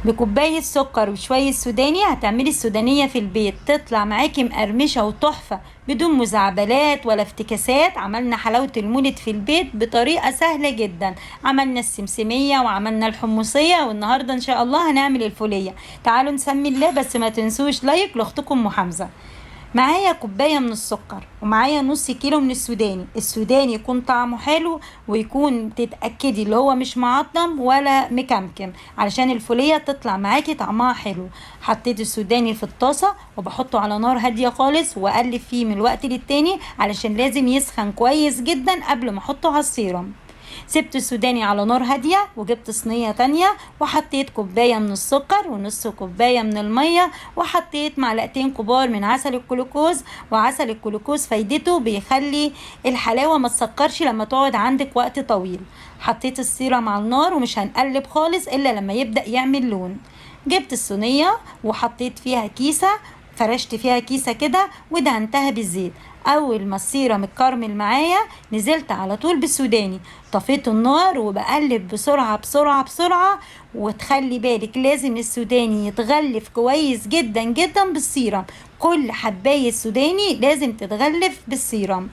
بكوباية سكر وشوية سوداني هتعملي السودانية في البيت، تطلع معاكي مقرمشة وتحفة بدون مزعبلات ولا افتكاسات. عملنا حلاوة المولد في البيت بطريقة سهلة جدا. عملنا السمسمية وعملنا الحمصية، والنهاردة ان شاء الله هنعمل الفولية. تعالوا نسمي الله، بس ما تنسوش لايك لاختكم ام حمزة. معايا كوباية من السكر، ومعايا نص كيلو من السوداني يكون طعمه حلو، ويكون تتأكدي اللي هو مش معطم ولا مكمكم، علشان الفولية تطلع معاكي طعمها حلو. حطيت السوداني في الطاسة وبحطه على نار هادية خالص، واقلب فيه من الوقت للتاني علشان لازم يسخن كويس جدا قبل ما احطه على السيرم. سبت السوداني على نار هادية، وجبت صينية تانية وحطيت كوباية من السكر ونص كوباية من المية، وحطيت معلقتين كبار من عسل الجلوكوز. وعسل الجلوكوز فايدته بيخلي الحلاوة ما تسكرش لما تقعد عندك وقت طويل. حطيت السيرم على النار ومش هنقلب خالص الا لما يبدأ يعمل لون. جبت الصينية وحطيت فيها كيسة، فرشت فيها كيسة كده ودهنتها بالزيت. اول ما السيرم اتكرمل معايا نزلت على طول بالسوداني، طفيت النار وبقلب بسرعة بسرعة بسرعة. وتخلي بالك لازم السوداني يتغلف كويس جدا جدا بالسيرم، كل حباية سوداني لازم تتغلف بالسيرم.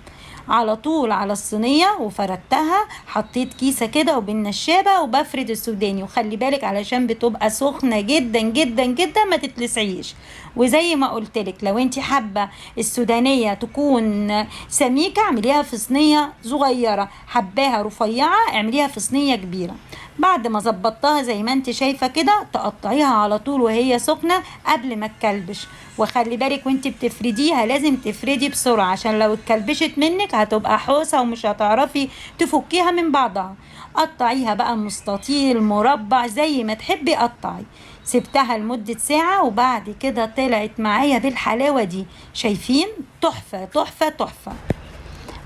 على طول على الصينية وفردتها، حطيت كيسة كده وبالنشابة وبفرد السوداني، وخلي بالك علشان بتبقى سخنة جدا جدا جدا ما تتلسعيش. وزي ما قلتلك لو انت حابة السودانية تكون سميكة اعمليها في صينية صغيرة، حباها رفيعة اعمليها في صينية كبيرة. بعد ما ظبطتها زي ما انت شايفة كده تقطعيها على طول وهي سخنة قبل ما تكلبش. وخلي بالك وانت بتفرديها لازم تفردي بسرعة، عشان لو اتكلبشت منك هتبقى حوسة ومش هتعرفي تفكيها من بعضها. قطعيها بقى مستطيل مربع زي ما تحبي قطعي. سبتها لمدة ساعة وبعد كده طلعت معايا بالحلاوة دي، شايفين؟ تحفة تحفة تحفة.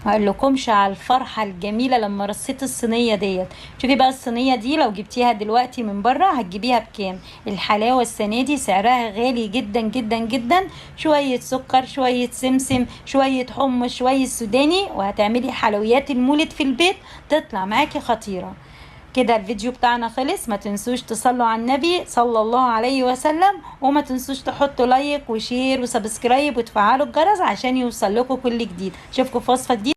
ما اقولكمش على الفرحه الجميله لما رصيت الصينيه ديت. شوفي بقى الصينيه دي لو جبتيها دلوقتي من بره هتجيبيها بكام؟ الحلاوه السنه دي سعرها غالي جدا جدا جدا. شويه سكر، شويه سمسم، شويه حمص، شويه سوداني، وهتعملي حلويات المولد في البيت تطلع معاكي خطيره. كده الفيديو بتاعنا خلص. ما تنسوش تصلوا على النبي صلى الله عليه وسلم، وما تنسوش تحطوا لايك وشير وسبسكرايب وتفعلوا الجرس عشان يوصل لكم كل جديد. اشوفكم في وصفة جديدة.